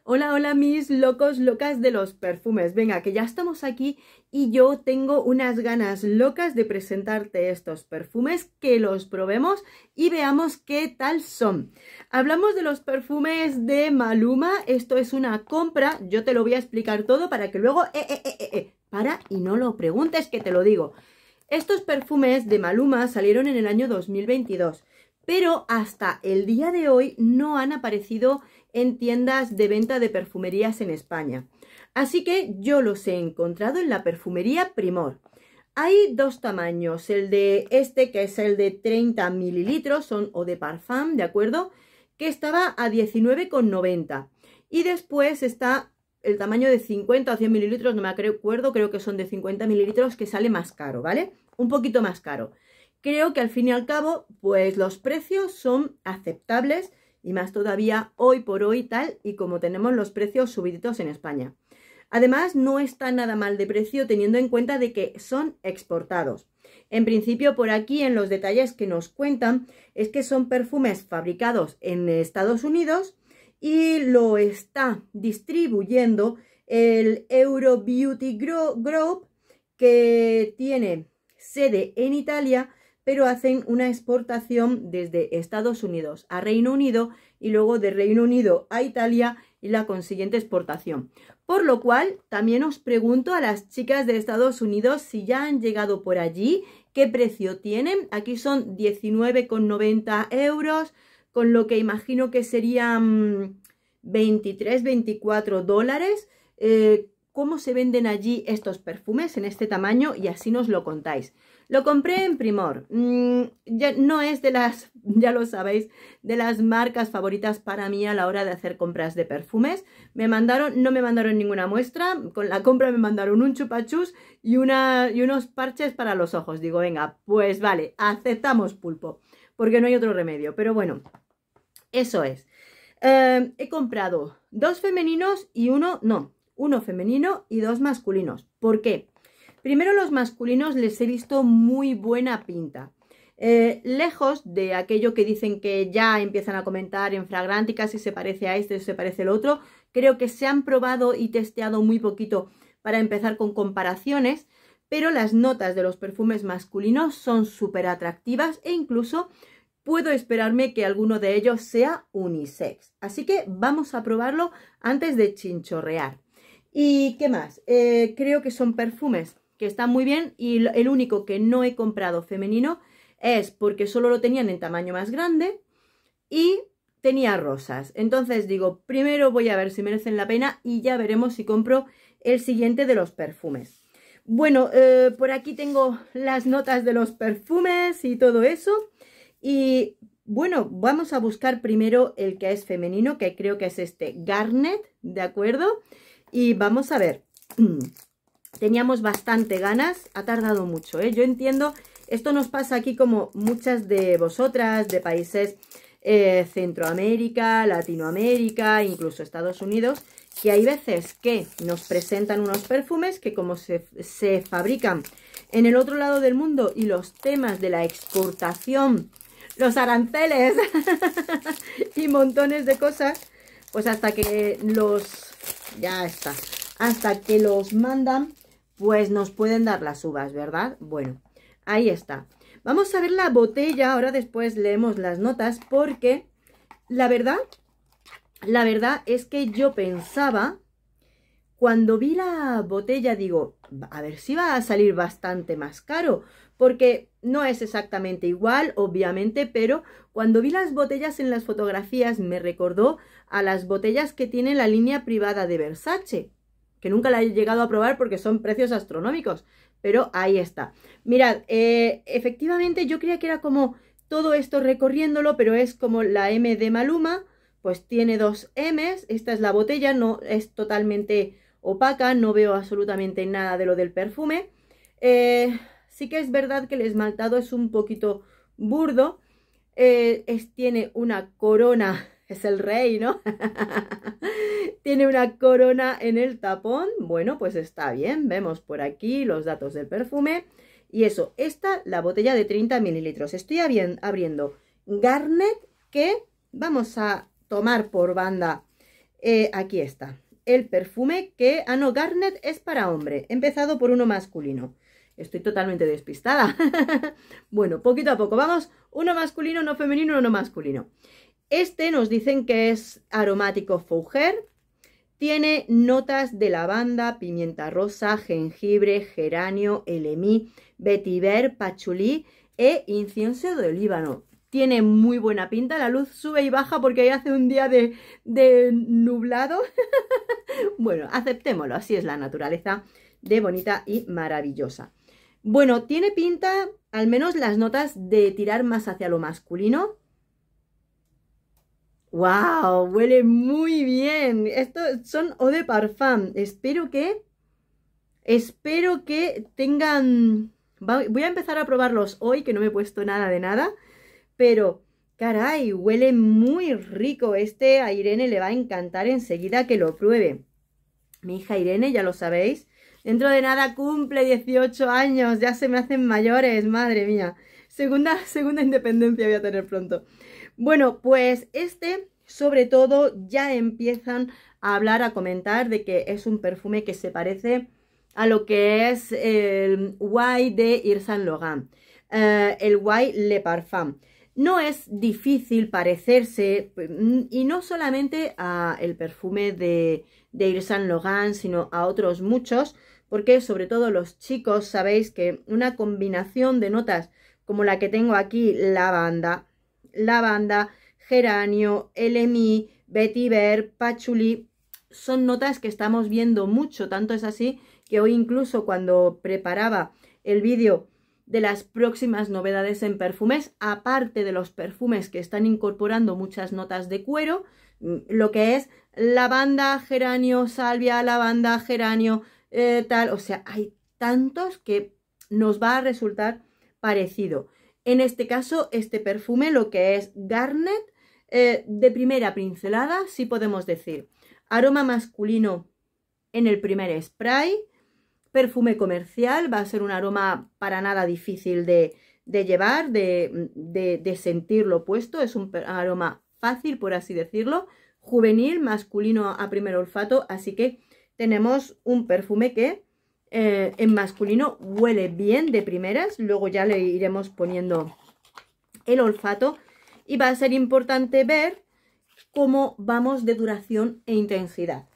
Hola, hola mis locos, locas de los perfumes. Venga, que ya estamos aquí y yo tengo unas ganas locas de presentarte estos perfumes, que los probemos y veamos qué tal son. Hablamos de los perfumes de Maluma. Esto es una compra, yo te lo voy a explicar todo para que luego... para y no lo preguntes, que te lo digo. Estos perfumes de Maluma salieron en el año 2022. Pero hasta el día de hoy no han aparecido en tiendas de venta de perfumerías en España. Así que yo los he encontrado en la perfumería Primor. Hay dos tamaños, el de este que es el de 30 mililitros, son eau de parfum, ¿de acuerdo? Que estaba a 19,90. Y después está el tamaño de 50 o 100 mililitros, no me acuerdo, creo que son de 50 mililitros, que sale más caro, ¿vale? Un poquito más caro. Creo que al fin y al cabo, pues los precios son aceptables y más todavía hoy por hoy tal y como tenemos los precios subiditos en España. Además, no está nada mal de precio teniendo en cuenta de que son exportados. En principio, por aquí en los detalles que nos cuentan es que son perfumes fabricados en Estados Unidos y lo está distribuyendo el Euro Beauty Group, que tiene sede en Italia, pero hacen una exportación desde Estados Unidos a Reino Unido y luego de Reino Unido a Italia y la consiguiente exportación. Por lo cual, también os pregunto a las chicas de Estados Unidos si ya han llegado por allí, qué precio tienen. Aquí son 19,90 euros, con lo que imagino que serían 23, 24 dólares. ¿Cómo se venden allí estos perfumes en este tamaño? Y así nos lo contáis. Lo compré en Primor. Ya no es de las, ya lo sabéis, de las marcas favoritas para mí a la hora de hacer compras de perfumes. No me mandaron ninguna muestra. Con la compra me mandaron un chupachus y unos parches para los ojos. Digo, venga, pues vale, aceptamos pulpo, porque no hay otro remedio. Pero bueno, eso es. He comprado dos femeninos y uno femenino y dos masculinos. ¿Por qué? Primero, los masculinos les he visto muy buena pinta. Lejos de aquello que dicen que ya empiezan a comentar en Fragrantica si se parece a este o se parece al otro, creo que se han probado y testeado muy poquito para empezar con comparaciones, pero las notas de los perfumes masculinos son súper atractivas e incluso puedo esperarme que alguno de ellos sea unisex. Así que vamos a probarlo antes de chinchorrear. ¿Y qué más? Creo que son perfumes que están muy bien y el único que no he comprado femenino es porque solo lo tenían en tamaño más grande y tenía rosas. Entonces digo, primero voy a ver si merecen la pena y ya veremos si compro el siguiente de los perfumes. Bueno, por aquí tengo las notas de los perfumes y todo eso. Y bueno, vamos a buscar primero el que es femenino, que creo que es este Garnet, ¿de acuerdo? Y vamos a ver. Teníamos bastante ganas, ha tardado mucho, ¿eh? Yo entiendo, esto nos pasa aquí como muchas de vosotras, de países Centroamérica, Latinoamérica, incluso Estados Unidos, que hay veces que nos presentan unos perfumes que como se fabrican en el otro lado del mundo y los temas de la exportación, los aranceles y montones de cosas, pues hasta que hasta que los mandan, pues nos pueden dar las uvas, ¿verdad? Bueno, ahí está. Vamos a ver la botella, ahora después leemos las notas, porque la verdad es que yo pensaba, cuando vi la botella, digo, a ver si va a salir bastante más caro, porque no es exactamente igual, obviamente, pero cuando vi las botellas en las fotografías me recordó a las botellas que tiene la línea privada de Versace, que nunca la he llegado a probar porque son precios astronómicos, pero ahí está. Mirad, efectivamente yo creía que era como todo esto recorriéndolo, pero es como la M de Maluma, pues tiene dos M's, esta es la botella, no es totalmente opaca, no veo absolutamente nada de lo del perfume. Sí que es verdad que el esmaltado es un poquito burdo, tiene una corona, es el rey, ¿no? Tiene una corona en el tapón. Bueno, pues está bien. Vemos por aquí los datos del perfume. Y eso, esta, la botella de 30 mililitros. Estoy abriendo Garnet, que vamos a tomar por banda aquí está. El perfume que... Ah, no, Garnet es para hombre. He empezado por uno masculino. Estoy totalmente despistada. Bueno, poquito a poco. Vamos, uno masculino, uno femenino, uno masculino. Este nos dicen que es aromático Fougère. Tiene notas de lavanda, pimienta rosa, jengibre, geranio, elemí, vetiver, pachulí e incienso de olíbano. Tiene muy buena pinta, la luz sube y baja porque ahí hace un día de nublado. Bueno, aceptémoslo, así es la naturaleza de bonita y maravillosa. Bueno, tiene pinta, al menos las notas, de tirar más hacia lo masculino. ¡Wow! Huele muy bien. Estos son eau de parfum. Espero que tengan... Voy a empezar a probarlos hoy, que no me he puesto nada de nada. Pero, caray, huele muy rico. Este a Irene le va a encantar enseguida que lo pruebe. Mi hija Irene, ya lo sabéis, dentro de nada cumple 18 años. Ya se me hacen mayores, madre mía. Segunda independencia voy a tener pronto. Bueno, pues este, sobre todo, ya empiezan a hablar, a comentar de que es un perfume que se parece a lo que es el White de Yves Saint Laurent, el White Le Parfum. No es difícil parecerse, y no solamente a el perfume de Yves Saint Laurent, sino a otros muchos, porque sobre todo los chicos sabéis que una combinación de notas como la que tengo aquí, lavanda, geranio, elemí, vetiver, pachulí, son notas que estamos viendo mucho. Tanto es así que hoy incluso cuando preparaba el vídeo de las próximas novedades en perfumes, aparte de los perfumes que están incorporando muchas notas de cuero, lo que es lavanda, geranio, salvia, lavanda, geranio, tal, o sea, hay tantos que nos va a resultar parecido. En este caso, este perfume, lo que es Garnet, de primera pincelada, sí podemos decir. Aroma masculino en el primer spray. Perfume comercial, va a ser un aroma para nada difícil de llevar, de sentirlo puesto. Es un aroma fácil, por así decirlo. Juvenil, masculino a primer olfato. Así que tenemos un perfume que en masculino huele bien de primeras. Luego ya le iremos poniendo el olfato. Y va a ser importante ver cómo vamos de duración e intensidad.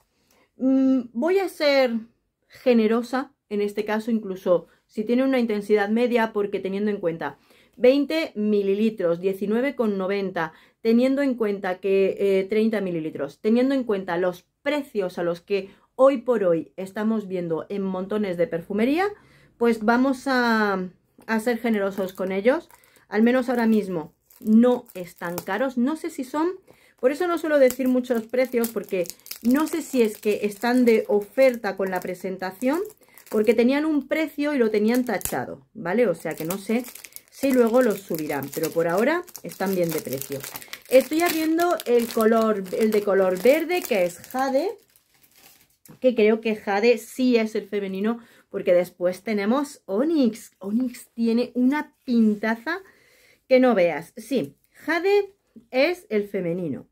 Voy a ser generosa en este caso, incluso si tiene una intensidad media, porque teniendo en cuenta 20 mililitros, 19,90, teniendo en cuenta que 30 mililitros, teniendo en cuenta los precios a los que hoy por hoy estamos viendo en montones de perfumería, pues vamos a ser generosos con ellos. Al menos ahora mismo no están caros, no sé si son... Por eso no suelo decir muchos precios, porque no sé si es que están de oferta con la presentación, porque tenían un precio y lo tenían tachado, ¿vale? O sea que no sé si luego los subirán, pero por ahora están bien de precio. Estoy abriendo el de color verde, que es Jade, que creo que Jade sí es el femenino, porque después tenemos Onyx. Onyx tiene una pintaza que no veas. Sí, Jade es el femenino.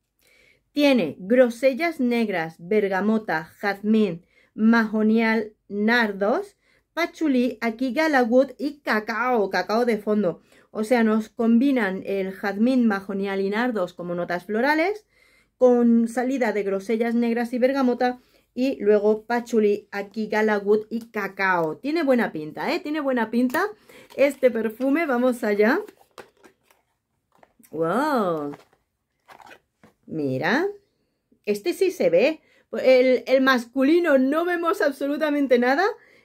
Tiene grosellas negras, bergamota, jazmín, mahonial, nardos, pachulí, aquí galawood y cacao de fondo. O sea, nos combinan el jazmín, mahonial y nardos como notas florales, con salida de grosellas negras y bergamota, y luego pachulí, aquí galawood y cacao. Tiene buena pinta, ¿eh? Tiene buena pinta este perfume. Vamos allá. ¡Wow! Mira, este sí se ve. El masculino no vemos absolutamente nada.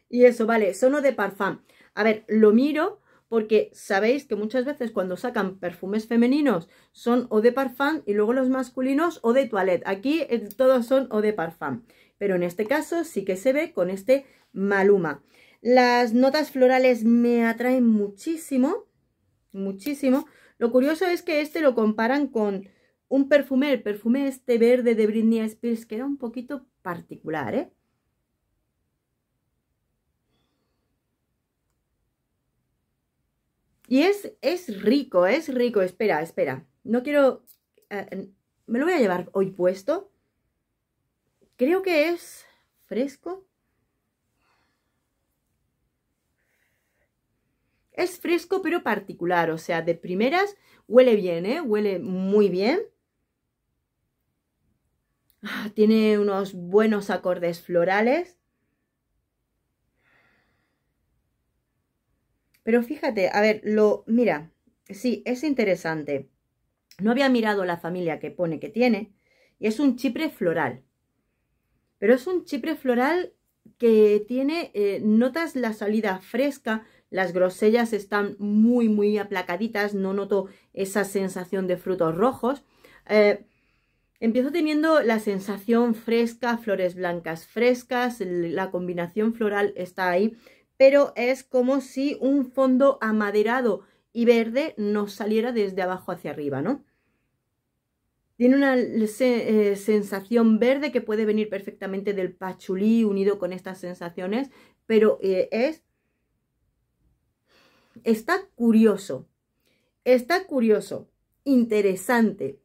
Y eso, vale, son eau de parfum. A ver, lo miro porque sabéis que muchas veces cuando sacan perfumes femeninos son eau de parfum y luego los masculinos eau de toilette. Aquí todos son eau de parfum. Pero en este caso sí que se ve con este Maluma. Las notas florales me atraen muchísimo, muchísimo. Lo curioso es que este lo comparan con un perfume, el perfume este verde de Britney Spears, que era un poquito particular, ¿eh? Y es rico, es rico. Espera. No quiero... me lo voy a llevar hoy puesto. Creo que es fresco. Es fresco pero particular, o sea, de primeras huele bien, ¿eh? Huele muy bien. Tiene unos buenos acordes florales. Pero fíjate, a ver, mira, sí, es interesante. No había mirado la familia que pone que tiene. Y es un chipre floral. Pero es un chipre floral que tiene, notas la salida fresca. Las grosellas están muy, muy aplacaditas. No noto esa sensación de frutos rojos. Empiezo teniendo la sensación fresca, flores blancas frescas. La combinación floral está ahí. Pero es como si un fondo amaderado y verde nos saliera desde abajo hacia arriba, ¿no? Tiene una sensación verde que puede venir perfectamente del pachulí unido con estas sensaciones, pero está curioso, interesante.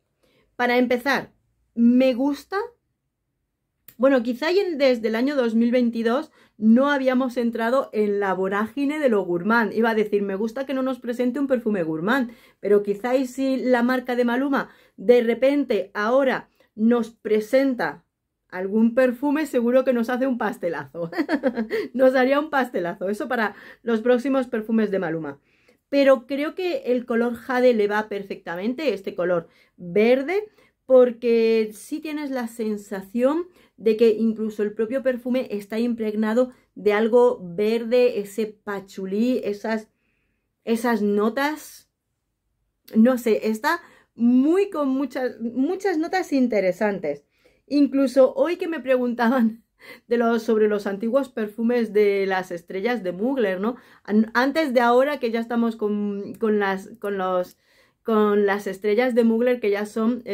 Para empezar, me gusta. Bueno, quizá desde el año 2022 no habíamos entrado en la vorágine de lo gourmand. Iba a decir, me gusta que no nos presente un perfume gourmand, pero quizá y si la marca de Maluma de repente ahora nos presenta algún perfume, seguro que nos hace un pastelazo. Nos haría un pastelazo. Eso para los próximos perfumes de Maluma. Pero creo que el color jade le va perfectamente, este color verde, porque sí tienes la sensación de que incluso el propio perfume está impregnado de algo verde, ese pachulí, esas notas. No sé, está muy con muchas notas interesantes. Incluso hoy que me preguntaban sobre los antiguos perfumes de las estrellas de Mugler, ¿no? Antes de ahora que ya estamos con las estrellas de Mugler, que ya son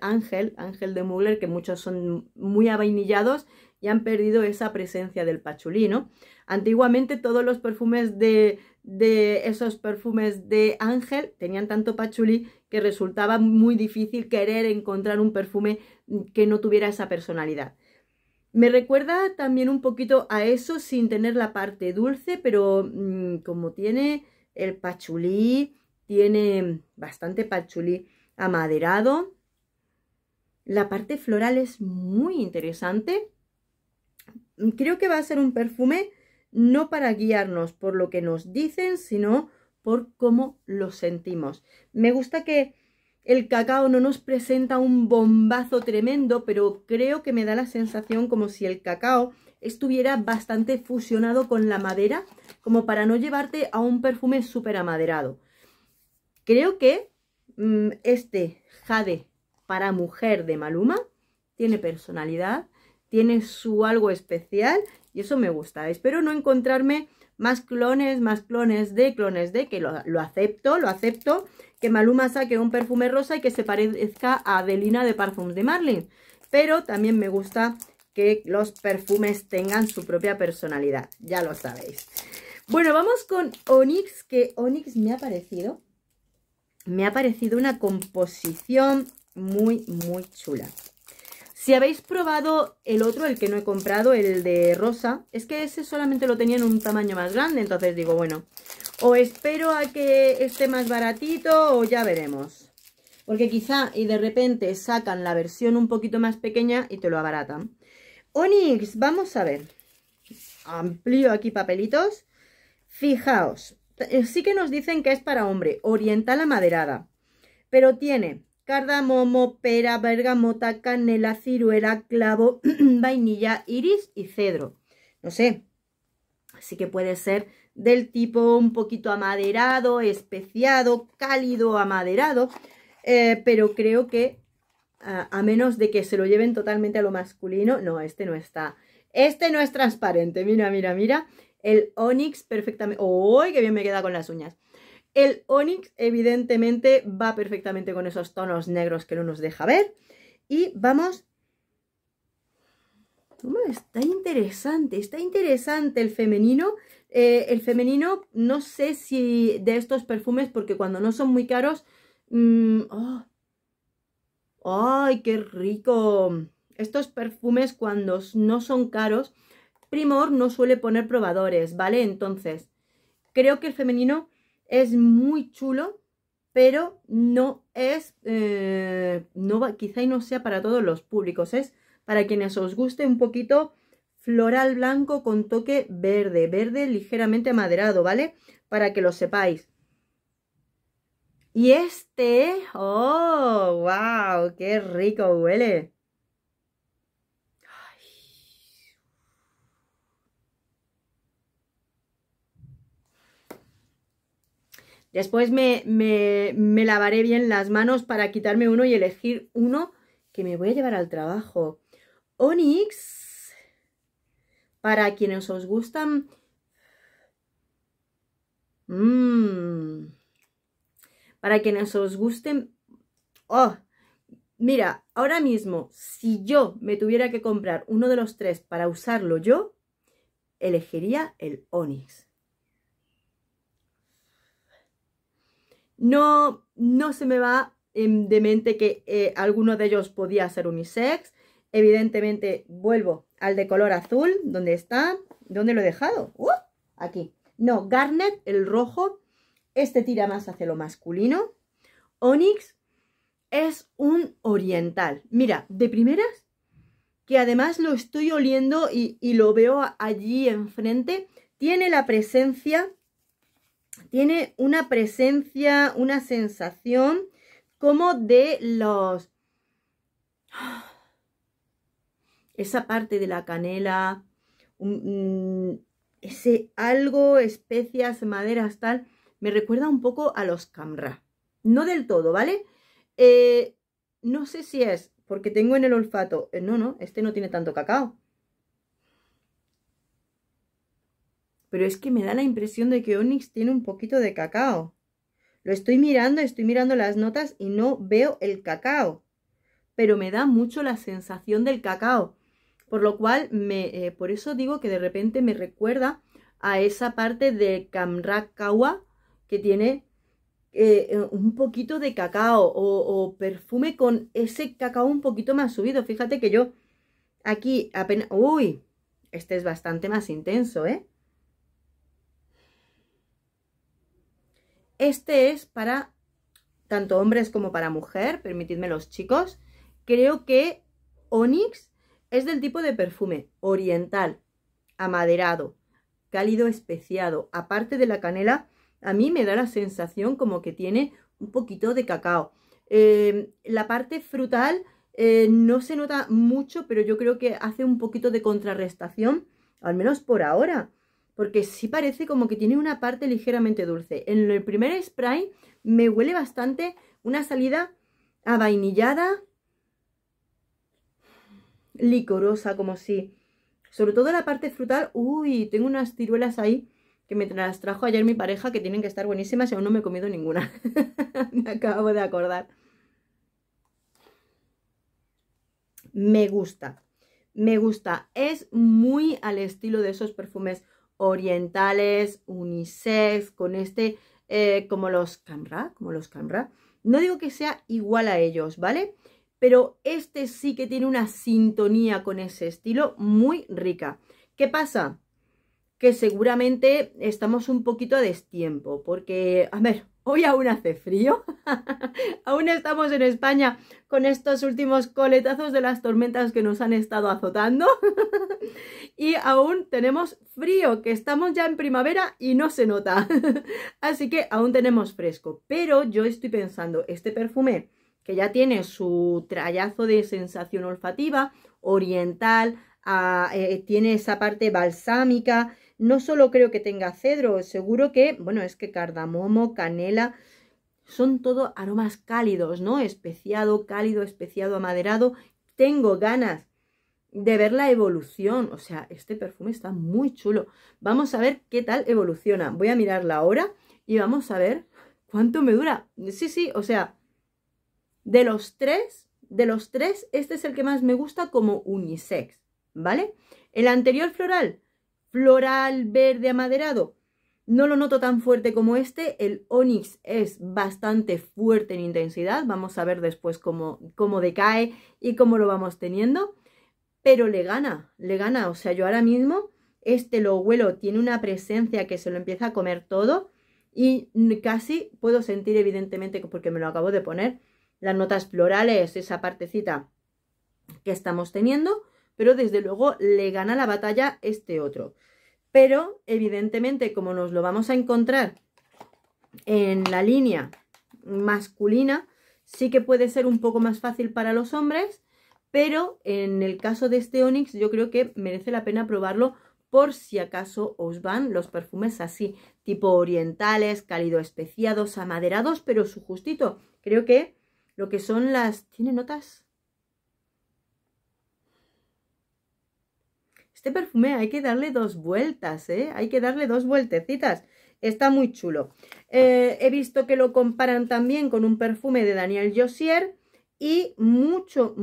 Ángel de Mugler, que muchos son muy avainillados y han perdido esa presencia del pachulí, ¿no? Antiguamente todos los perfumes de esos perfumes de Ángel tenían tanto pachulí que resultaba muy difícil querer encontrar un perfume que no tuviera esa personalidad. Me recuerda también un poquito a eso sin tener la parte dulce, pero como tiene el pachulí, tiene bastante pachulí amaderado. La parte floral es muy interesante. Creo que va a ser un perfume no para guiarnos por lo que nos dicen, sino por cómo lo sentimos. Me gusta que el cacao no nos presenta un bombazo tremendo, pero creo que me da la sensación como si el cacao estuviera bastante fusionado con la madera, como para no llevarte a un perfume súper amaderado. Creo que este jade para mujer de Maluma tiene personalidad, tiene su algo especial y eso me gusta. Espero no encontrarme más clones de, que lo acepto, que Maluma saque un perfume rosa y que se parezca a Adelina de Parfums de Marlin. Pero también me gusta que los perfumes tengan su propia personalidad, ya lo sabéis. Bueno, vamos con Onyx, que Onyx me ha parecido una composición muy, muy chula. Si habéis probado el otro, el que no he comprado, el de rosa, es que ese solamente lo tenía en un tamaño más grande, entonces digo, bueno, o espero a que esté más baratito o ya veremos. Porque quizá y de repente sacan la versión un poquito más pequeña y te lo abaratan. Onyx, vamos a ver. Amplío aquí papelitos. Fijaos, sí que nos dicen que es para hombre, oriental amaderada, pero tiene cardamomo, pera, bergamota, canela, ciruela, clavo, vainilla, iris y cedro. No sé, así que puede ser del tipo un poquito amaderado, especiado, cálido, amaderado, pero creo que a menos de que se lo lleven totalmente a lo masculino, no, este no es transparente, mira, mira, mira. El Onyx perfectamente... ¡Uy, qué bien me queda con las uñas! El Onyx evidentemente va perfectamente con esos tonos negros que no nos deja ver. Y vamos... Está interesante el femenino. El femenino, no sé si de estos perfumes, porque cuando no son muy caros... ¡Ay, qué rico! estos perfumes cuando no son caros, Primor no suele poner probadores, ¿vale? Entonces, creo que el femenino es muy chulo, pero no es, quizá y no sea para todos los públicos, es para quienes os guste un poquito floral blanco con toque verde, verde ligeramente amaderado, ¿vale? Para que lo sepáis. Y este, oh, wow, qué rico huele. Después me lavaré bien las manos para quitarme uno y elegir uno que me voy a llevar al trabajo. Onyx, para quienes os gustan. Para quienes os gusten. Oh, mira, ahora mismo, si yo me tuviera que comprar uno de los tres para usarlo yo, elegiría el Onyx. No se me va de mente que alguno de ellos podía ser unisex. Evidentemente vuelvo al de color azul. ¿Dónde está? ¿Dónde lo he dejado? Aquí. No, Garnet, el rojo. Este tira más hacia lo masculino. Onyx es un oriental. Mira, de primeras, que además lo estoy oliendo y lo veo allí enfrente. Tiene la presencia... Tiene una presencia, una sensación como de los... Esa parte de la canela, ese algo, especias, maderas, tal, me recuerda un poco a los Camra. No del todo, ¿vale? No sé si es porque tengo en el olfato... no, este no tiene tanto cacao. Pero es que me da la impresión de que Onyx tiene un poquito de cacao. Lo estoy mirando las notas y no veo el cacao. Pero me da mucho la sensación del cacao. Por lo cual, por eso digo que de repente me recuerda a esa parte de Camra Kawa que tiene un poquito de cacao o perfume con ese cacao un poquito más subido. Fíjate que yo aquí apenas... ¡Uy! Este es bastante más intenso, ¿eh? Este es para tanto hombres como para mujer, permitidme los chicos. Creo que Onyx es del tipo de perfume oriental, amaderado, cálido, especiado. Aparte de la canela, a mí me da la sensación como que tiene un poquito de cacao. La parte frutal no se nota mucho, pero yo creo que hace un poquito de contrarrestación, al menos por ahora. Porque sí parece como que tiene una parte ligeramente dulce. En el primer spray me huele bastante una salida avainillada, licorosa, como si... Sobre todo la parte frutal. Uy, tengo unas ciruelas ahí que me las trajo ayer mi pareja que tienen que estar buenísimas y aún no me he comido ninguna. Me acabo de acordar. Me gusta. Me gusta. Es muy al estilo de esos perfumes orientales, unisex, con este, como los Camra. No digo que sea igual a ellos, ¿vale? Pero este sí que tiene una sintonía con ese estilo muy rica. ¿Qué pasa? Que seguramente estamos un poquito a destiempo, porque, a ver, hoy aún hace frío, aún estamos en España con estos últimos coletazos de las tormentas que nos han estado azotando y aún tenemos frío, que estamos ya en primavera y no se nota, así que aún tenemos fresco, pero yo estoy pensando, este perfume que ya tiene su trayazo de sensación olfativa, oriental, tiene esa parte balsámica. No solo creo que tenga cedro, seguro que, bueno, es que cardamomo, canela, son todo aromas cálidos, ¿no? Especiado, cálido, especiado, amaderado. Tengo ganas de ver la evolución, o sea, este perfume está muy chulo. Vamos a ver qué tal evoluciona. Voy a mirarla ahora y vamos a ver cuánto me dura. Sí, o sea, de los tres, este es el que más me gusta como unisex, ¿vale? El anterior floral verde amaderado, no lo noto tan fuerte como este. El Onyx es bastante fuerte en intensidad. Vamos a ver después cómo decae y cómo lo vamos teniendo. pero le gana, o sea, yo ahora mismo este lo huelo, tiene una presencia que se lo empieza a comer todo y casi puedo sentir evidentemente, porque me lo acabo de poner, las notas florales, esa partecita que estamos teniendo, pero desde luego le gana la batalla este otro. Pero evidentemente como nos lo vamos a encontrar en la línea masculina, sí que puede ser un poco más fácil para los hombres, pero en el caso de este Onyx yo creo que merece la pena probarlo por si acaso os van los perfumes así, tipo orientales, cálido especiados, amaderados, pero su justito. Creo que lo que son las... ¿Tiene notas? Este perfume hay que darle 2 vueltas, ¿eh? Hay que darle 2 vueltecitas. Está muy chulo. He visto que lo comparan también con un perfume de Daniel Jossier y mucho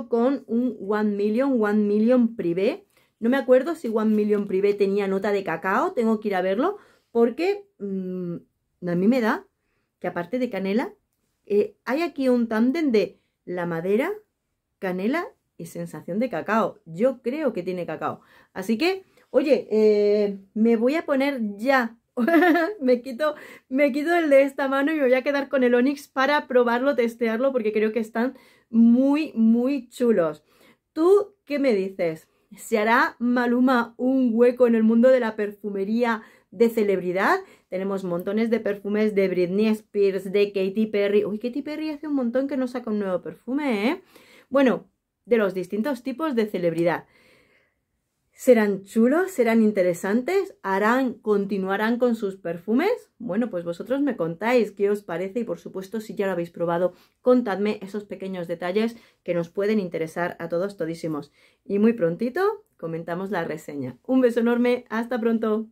con un One Million Privé. No me acuerdo si One Million Privé tenía nota de cacao, tengo que ir a verlo, porque a mí me da que aparte de canela, hay aquí un tándem de la madera, canela y sensación de cacao. Yo creo que tiene cacao. Así que, oye, me voy a poner ya. me quito el de esta mano y me voy a quedar con el Onyx para probarlo, testearlo, porque creo que están muy chulos. ¿Tú qué me dices? ¿Se hará Maluma un hueco en el mundo de la perfumería de celebridad? Tenemos montones de perfumes de Britney Spears, de Katy Perry. Uy, Katy Perry hace un montón que no saca un nuevo perfume, ¿eh? Bueno, de los distintos tipos de celebridad. ¿Serán chulos? ¿Serán interesantes? ¿Continuarán con sus perfumes? Bueno, pues vosotros me contáis qué os parece y por supuesto si ya lo habéis probado, contadme esos pequeños detalles que nos pueden interesar a todos todísimos. Y muy prontito comentamos la reseña. Un beso enorme, hasta pronto.